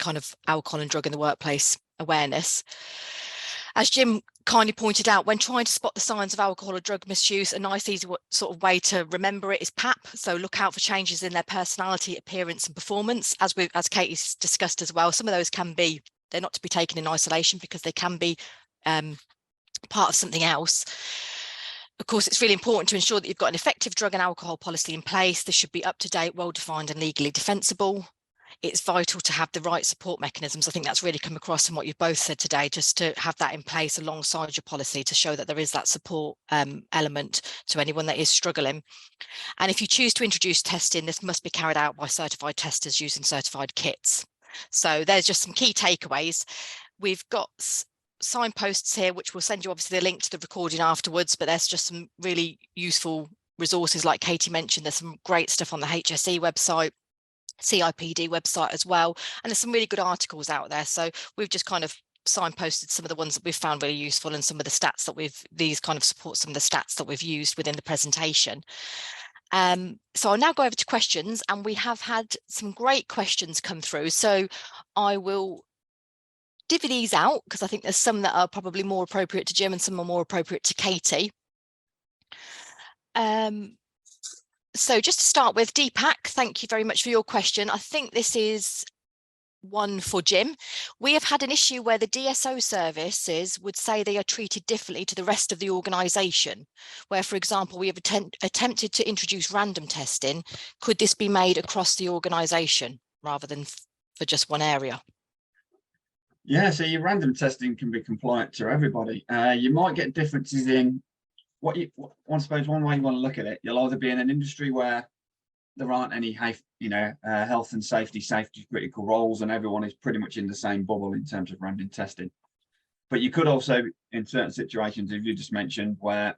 of alcohol and drug in the workplace awareness. As Jim kindly pointed out, when trying to spot the signs of alcohol or drug misuse, a nice easy sort of way to remember it is PAP. So look out for changes in their personality, appearance and performance. As Katie's discussed as well, some of those they're not to be taken in isolation because they can be part of something else. Of course, it's really important to ensure that you've got an effective drug and alcohol policy in place. This should be up to date, well-defined and legally defensible. It's vital to have the right support mechanisms. I think that's really come across in what you've both said today, just to have that in place alongside your policy to show that there is that support element to anyone that is struggling. And if you choose to introduce testing, this must be carried out by certified testers using certified kits. So there's just some key takeaways. We've got signposts here, which will send you obviously the link to the recording afterwards, but there's just some really useful resources like Katie mentioned. There's some great stuff on the HSE website, CIPD website as well, and there's some really good articles out there. So we've just kind of signposted some of the ones that we've found really useful and some of the stats that these kind of support some of the stats that we've used within the presentation. So I'll now go over to questions, and we have had some great questions come through. So I will divvy these out because I think there's some that are probably more appropriate to Jim and some are more appropriate to Katie. So just to start with, Deepak, thank you very much for your question. I think this is one for Jim. We have had an issue where the DSO services would say they are treated differently to the rest of the organisation, where, for example, we have attempted to introduce random testing. Could this be made across the organisation rather than for just one area? Yeah, so your random testing can be compliant to everybody. You might get differences in I suppose one way you want to look at it. You'll either be in an industry where there aren't any, health and safety critical roles, and everyone is pretty much in the same bubble in terms of random testing. But you could also, in certain situations, as you just mentioned, where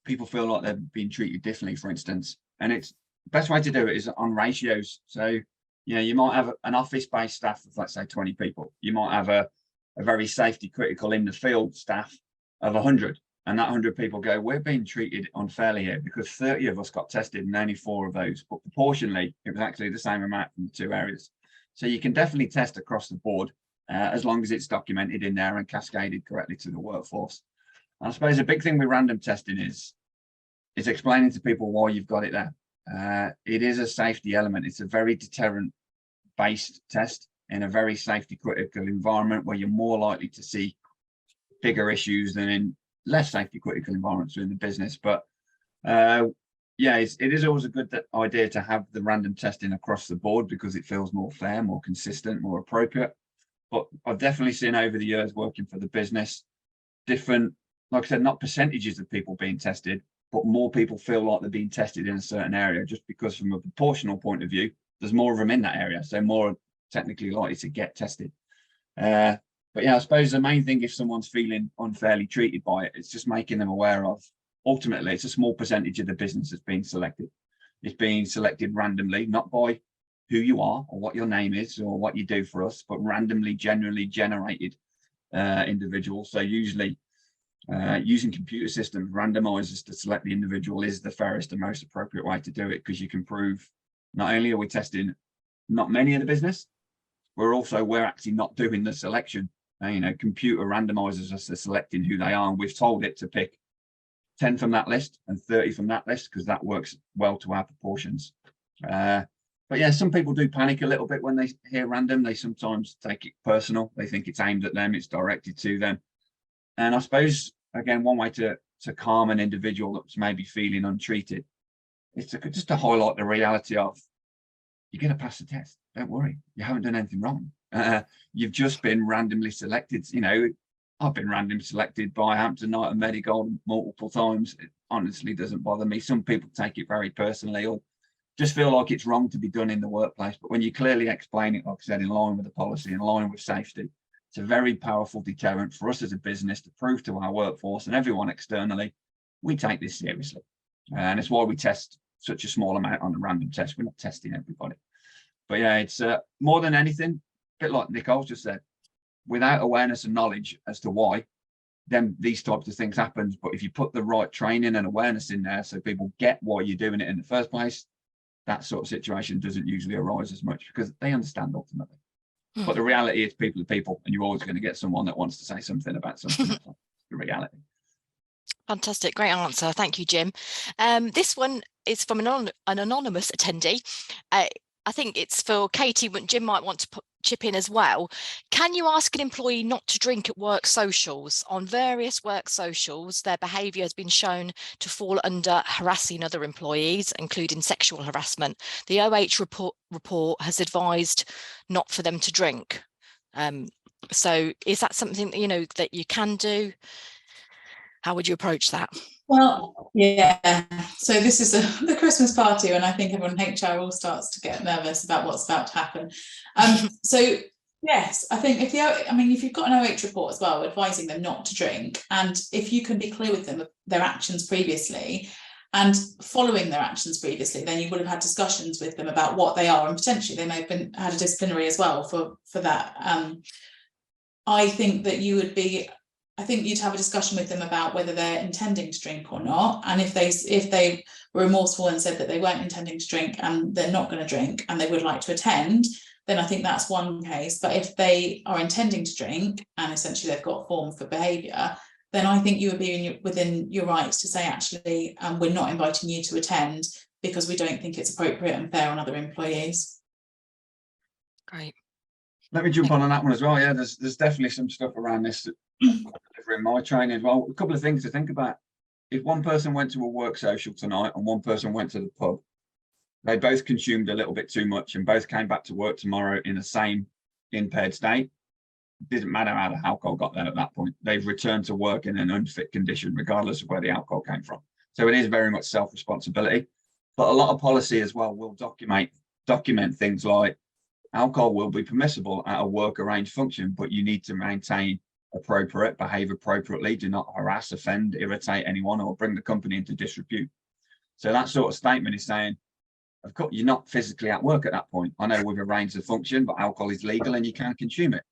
people feel like they're being treated differently, for instance, and it's the best way to do it is on ratios. So you might have an office-based staff of, let's say, 20 people. You might have a very safety critical in the field staff of 100, and that 100 people go, we're being treated unfairly here because 30 of us got tested and only 4 of those, but proportionally it was actually the same amount from the 2 areas. So you can definitely test across the board as long as it's documented in there and cascaded correctly to the workforce. And I suppose a big thing with random testing is explaining to people why you've got it there. It is a safety element. It's a very deterrent based test in a very safety critical environment where you're more likely to see bigger issues than in less safety critical environments within the business. But it is always a good idea to have the random testing across the board because it feels more fair, more consistent, more appropriate. But I've definitely seen over the years working for the business different like I said, not percentages of people being tested, but more people feel like they're being tested in a certain area, just because from a proportional point of view, there's more of them in that area, so more technically likely to get tested. But yeah, I suppose the main thing, if someone's feeling unfairly treated by it, it's just making them aware of, ultimately, it's a small percentage of the business that's being selected. It's being selected randomly, not by who you are or what your name is or what you do for us, but randomly, generally generated individuals. So usually using computer systems, randomizers to select the individual is the fairest and most appropriate way to do it, because you can prove not only are we testing not many in the business, we're actually not doing the selection. Computer randomizers us to selecting who they are, and we've told it to pick 10 from that list and 30 from that list, because that works well to our proportions. But yeah, some people do panic a little bit when they hear random. They sometimes take it personal. They think it's aimed at them, it's directed to them. And I suppose, again, one way to calm an individual that's maybe feeling untreated is just to highlight the reality of, you're going to pass the test. Don't worry. You haven't done anything wrong. You've just been randomly selected. I've been randomly selected by Hampton and Medigold multiple times. It honestly doesn't bother me. Some people take it very personally, or just feel like it's wrong to be done in the workplace. But when you clearly explain it, like I said, in line with the policy, in line with safety, it's a very powerful deterrent for us as a business to prove to our workforce and everyone externally, we take this seriously. And it's why we test such a small amount on the random test. We're not testing everybody. But yeah, it's more than anything, a bit like Nicole just said, without awareness and knowledge as to why, then these types of things happen. But if you put the right training and awareness in there, so people get why you're doing it in the first place, that sort of situation doesn't usually arise as much, because they understand ultimately. But the reality is, people are people, and you're always going to get someone that wants to say something about something. That's the reality. Fantastic, great answer. Thank you, Jim. This one is from an anonymous attendee. I think it's for Katie, but Jim might want to chip in as well. Can you ask an employee not to drink at work socials? On various work socials, their behaviour has been shown to fall under harassing other employees, including sexual harassment. The OH report has advised not for them to drink. So is that something that you can do? How would you approach that? Well, yeah. So this is the Christmas party, and I think everyone in HR all starts to get nervous about what's about to happen. So yes, I think if you've got an OH report as well, advising them not to drink, and if you can be clear with them of their actions previously and following their actions previously, then you would have had discussions with them about what they are, and potentially they may have had a disciplinary as well for that. I think that you'd have a discussion with them about whether they're intending to drink or not. And if they were remorseful and said that they weren't intending to drink and they're not going to drink and they would like to attend, then I think that's one case. But if they are intending to drink and essentially they've got form for behaviour, then I think you would be within your rights to say, actually, we're not inviting you to attend because we don't think it's appropriate and fair on other employees. Great. Let me jump on that one as well. Yeah, there's definitely some stuff around this that in my training as well. A couple of things to think about. If one person went to a work social tonight and one person went to the pub, they both consumed a little bit too much and both came back to work tomorrow in the same impaired state. It doesn't matter how the alcohol got there at that point. They've returned to work in an unfit condition, regardless of where the alcohol came from. So it is very much self-responsibility. But a lot of policy as well will document things like alcohol will be permissible at a work arranged function, but you need to maintain appropriate, behave appropriately, do not harass, offend, irritate anyone, or bring the company into disrepute. So that sort of statement is saying, of course, you're not physically at work at that point. I know we've arranged a function, but alcohol is legal and you can consume it.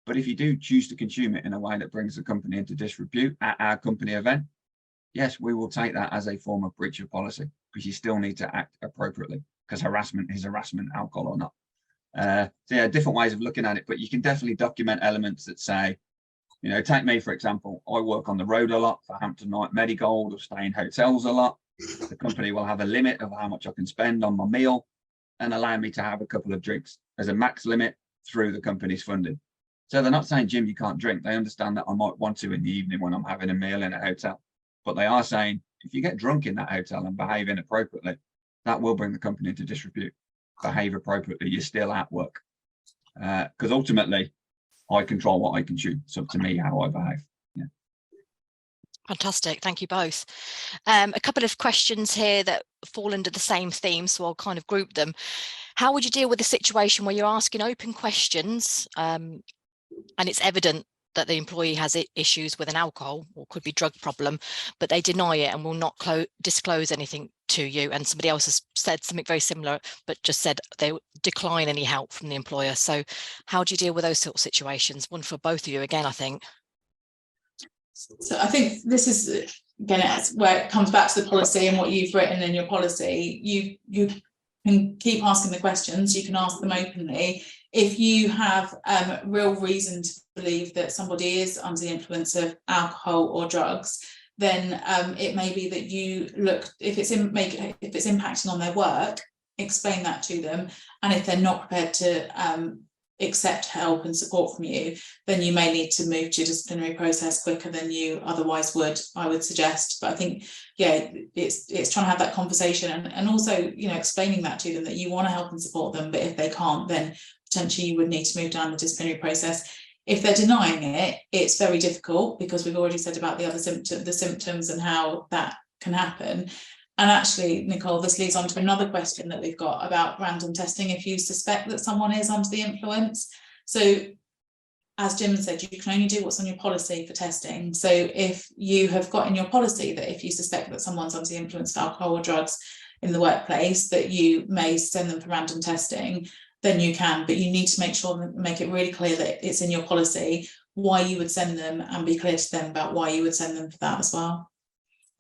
But if you do choose to consume it in a way that brings the company into disrepute at our company event, yes, we will take that as a form of breach of policy, because you still need to act appropriately, because harassment is harassment, alcohol or not. So yeah, different ways of looking at it, but you can definitely document elements that say, take me, for example, I work on the road a lot for Hampton Medigold, or stay in hotels a lot. The company will have a limit of how much I can spend on my meal and allow me to have a couple of drinks as a max limit through the company's funding. So they're not saying, Jim, you can't drink. They understand that I might want to in the evening when I'm having a meal in a hotel. But they are saying, if you get drunk in that hotel and behave inappropriately, that will bring the company into disrepute. Behave appropriately, you're still at work. Because ultimately, I control what I consume. It's up to me how I behave. Yeah. Fantastic. Thank you both. A couple of questions here that fall under the same theme, so I'll kind of group them. How would you deal with a situation where you're asking open questions and it's evident that the employee has issues with an alcohol or could be drug problem, but they deny it and will not disclose anything to you, and somebody else has said something very similar but just said they decline any help from the employer? So how do you deal with those sort of situations? One for both of you again, I think. So I think this is, again, it's where it comes back to the policy and what you've written in your policy. You can keep asking the questions, you can ask them openly. If you have real reason to believe that somebody is under the influence of alcohol or drugs, then it may be that you look, if it's impacting on their work, explain that to them. And if they're not prepared to accept help and support from you, then you may need to move to a disciplinary process quicker than you otherwise would, I would suggest. But I think, yeah, it's trying to have that conversation and also, you know, explaining that to them, that you want to help and support them, but if they can't, then potentially you would need to move down the disciplinary process. If they're denying it, it's very difficult, because we've already said about the other symptoms and how that can happen. And actually, Nicole, this leads on to another question that we've got about random testing if you suspect that someone is under the influence. So as Jim said, you can only do what's on your policy for testing. So if you have got in your policy that if you suspect that someone's under the influence of alcohol or drugs in the workplace, that you may send them for random testing, then you can, but you need to make sure, make it really clear that it's in your policy why you would send them, and be clear to them about why you would send them for that as well.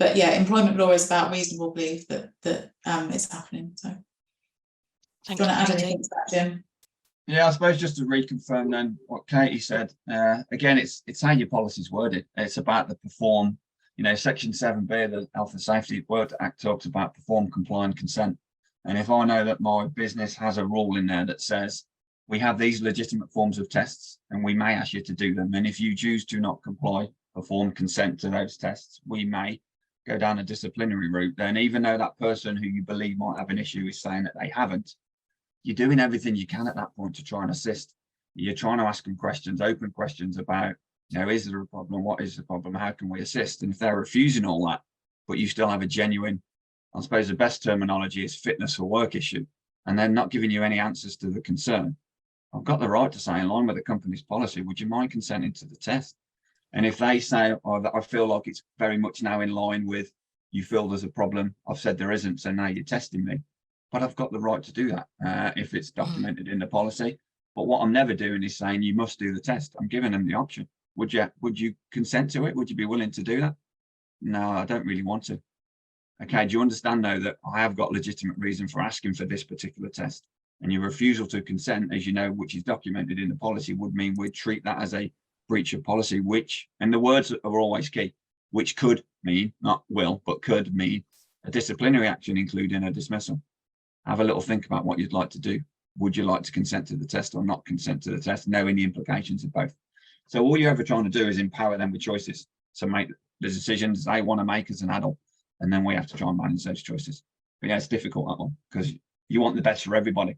But yeah, employment law is about reasonable belief that it's happening. So, do you want to add anything to that, Jim? Yeah, I suppose just to reconfirm then what Katie said. Again, it's how your policy's worded. It's about the perform. You know, Section 7B of the Health and Safety Work Act talks about perform, comply, and consent. And if I know that my business has a rule in there that says we have these legitimate forms of tests and we may ask you to do them, and if you choose to not comply, perform, consent to those tests, we may go down a disciplinary route. Then even though that person who you believe might have an issue is saying that they haven't, you're doing everything you can at that point to try and assist. You're trying to ask them questions, open questions about, you know, is there a problem? What is the problem? How can we assist? And if they're refusing all that, but you still have a genuine, I suppose the best terminology is fitness for work issue, and they're not giving you any answers to the concern, I've got the right to say, in line with the company's policy, would you mind consenting to the test? And if they say, oh, I feel like it's very much now in line with, you feel there's a problem, I've said there isn't, so now you're testing me. But I've got the right to do that if it's documented in the policy. But what I'm never doing is saying you must do the test. I'm giving them the option. Would you consent to it? Would you be willing to do that? No, I don't really want to. Okay, do you understand though that I have got legitimate reason for asking for this particular test? And your refusal to consent, as you know, which is documented in the policy, would mean we'd treat that as a breach of policy, which, and the words are always key, which could mean, not will, but could mean a disciplinary action, including a dismissal. Have a little think about what you'd like to do. Would you like to consent to the test or not consent to the test, knowing the implications of both? So all you're ever trying to do is empower them with choices to make the decisions they want to make as an adult. And then we have to try and manage those choices. But yeah, it's difficult, that one, because you want the best for everybody.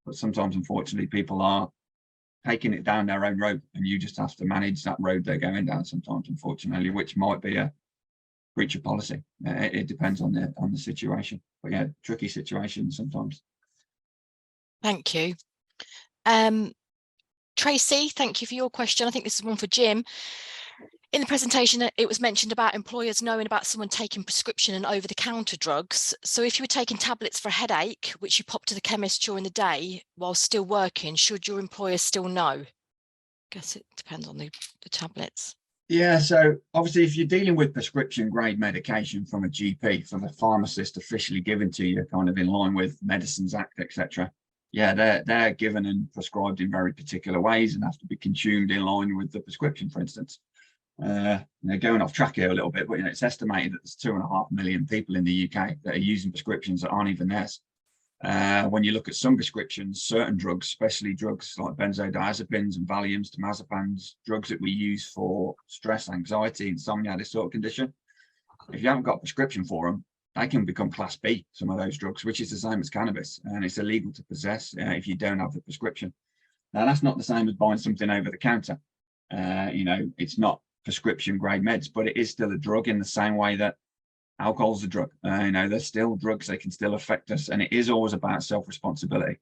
But sometimes, unfortunately, people are taking it down their own road, and you just have to manage that road they're going down sometimes, unfortunately, which might be a breach of policy. It depends on the situation. But yeah, tricky situation sometimes. Thank you. Tracy, thank you for your question. I think this is one for Jim. In the presentation, it was mentioned about employers knowing about someone taking prescription and over-the-counter drugs. So if you were taking tablets for a headache, which you pop to the chemist during the day while still working, should your employer still know? I guess it depends on the tablets. Yeah, so obviously if you're dealing with prescription grade medication from a GP, from the pharmacist officially given to you, kind of in line with Medicines Act, etc. Yeah, they're given and prescribed in very particular ways and have to be consumed in line with the prescription, for instance. Going off track here a little bit, but it's estimated that there's 2.5 million people in the UK that are using prescriptions that aren't even theirs. When you look at some prescriptions, certain drugs, especially drugs like benzodiazepines and Valiums, temazepams, drugs that we use for stress, anxiety, insomnia, this sort of condition, if you haven't got a prescription for them, they can become class B, some of those drugs, which is the same as cannabis, and it's illegal to possess if you don't have the prescription. Now, that's not the same as buying something over the counter. It's not prescription grade meds, but it is still a drug in the same way that alcohol's a drug. You know, they're still drugs, they can still affect us, and it is always about self-responsibility.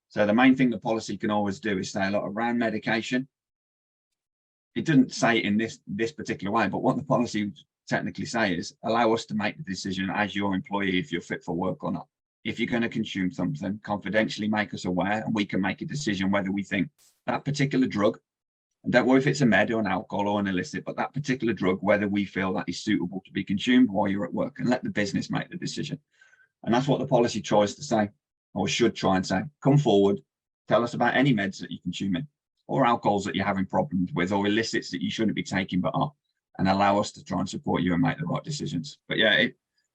So the main thing the policy can always do is say a lot around medication. It doesn't say it in this particular way, but what the policy would technically say is allow us to make the decision as your employee if you're fit for work or not. If you're going to consume something, confidentially make us aware, and we can make a decision whether we think that particular drug, and don't worry if it's a med or an alcohol or an illicit, but that particular drug, whether we feel that is suitable to be consumed while you're at work, and let the business make the decision. And that's what the policy tries to say, or should try and say. Come forward, tell us about any meds that you're consuming, or alcohols that you're having problems with, or illicits that you shouldn't be taking but are, and allow us to try and support you and make the right decisions. But yeah,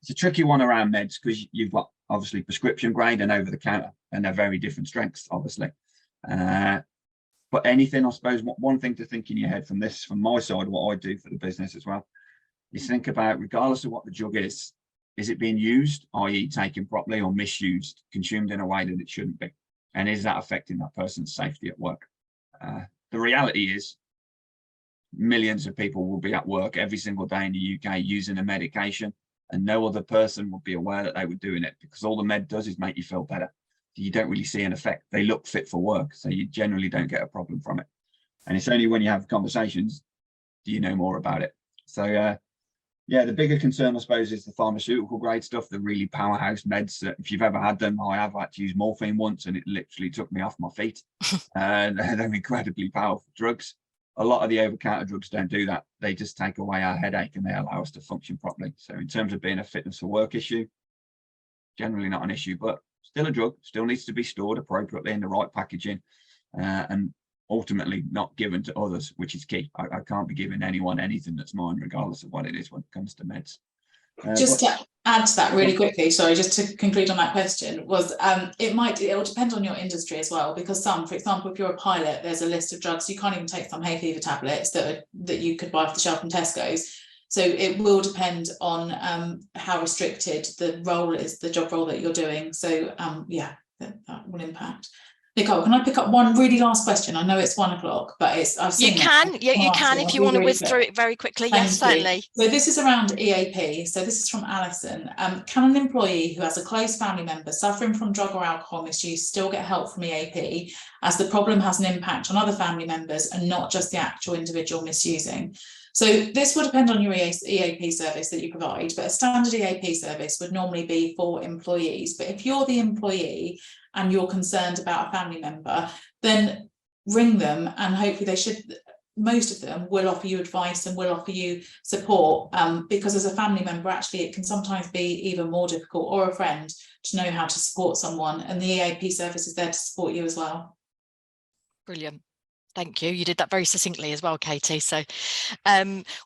it's a tricky one around meds, because you've got obviously prescription grade and over the counter, and they're very different strengths, obviously. But anything, I suppose, one thing to think in your head from this, from my side, what I do for the business as well, is think about, regardless of what the drug is it being used, i.e. taken properly, or misused, consumed in a way that it shouldn't be? And is that affecting that person's safety at work? The reality is millions of people will be at work every single day in the UK using a medication, and no other person will be aware that they were doing it, because all the med does is make you feel better. You don't really see an effect. They look fit for work, so you generally don't get a problem from it. And it's only when you have conversations do you know more about it. So yeah, the bigger concern, I suppose, is the pharmaceutical grade stuff, the really powerhouse meds. If you've ever had them, I have had to use morphine once, and it literally took me off my feet. They're incredibly powerful drugs. A lot of the over-counter drugs don't do that. They just take away our headache, and they allow us to function properly. So in terms of being a fitness for work issue, generally not an issue, but still a drug, still needs to be stored appropriately in the right packaging, and ultimately not given to others, which is key. I can't be giving anyone anything that's mine, regardless of what it is when it comes to meds. Just to add to that really quickly, sorry, just to conclude on that question, was it will depend on your industry as well, because some, for example, if you're a pilot, there's a list of drugs. You can't even take some hay fever tablets that you could buy off the shelf in Tesco's. So it will depend on how restricted the role is, the job role that you're doing. So yeah, that will impact. Nicole, can I pick up one really last question? I know it's 1 o'clock, but I've seen you can if you want to whiz through it very quickly. Yes, certainly. So this is around EAP. So this is from Alison. Can an employee who has a close family member suffering from drug or alcohol misuse still get help from EAP, as the problem has an impact on other family members and not just the actual individual misusing? So this will depend on your EAP service that you provide, but a standard EAP service would normally be for employees. But if you're the employee and you're concerned about a family member, then ring them, and hopefully most of them will offer you advice and will offer you support, because as a family member, actually, it can sometimes be even more difficult, or a friend, to know how to support someone, and the EAP service is there to support you as well. Brilliant. Thank you. You did that very succinctly as well, Katie. So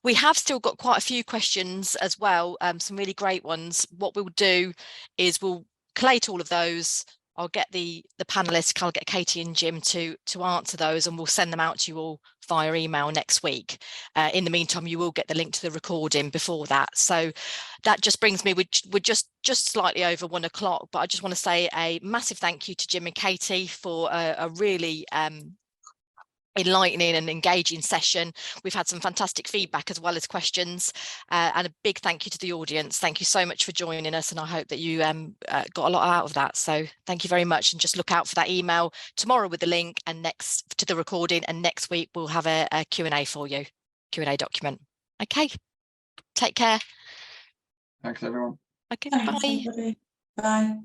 we have still got quite a few questions as well, some really great ones. What we'll do is we'll collate all of those. I'll get the panelists, I'll get Katie and Jim to answer those, and we'll send them out to you all via email next week. In the meantime, you will get the link to the recording before that. So that just brings me, we're just slightly over 1 o'clock, but I just want to say a massive thank you to Jim and Katie for a really enlightening and engaging session. We've had some fantastic feedback as well as questions, and a big thank you to the audience. Thank you so much for joining us, and I hope that you got a lot out of that. So thank you very much, and just look out for that email tomorrow with the link and next to the recording, and next week we'll have a Q&A for you, Q&A document. Okay, take care. Thanks everyone. Okay, Thanks, bye. everybody. Bye.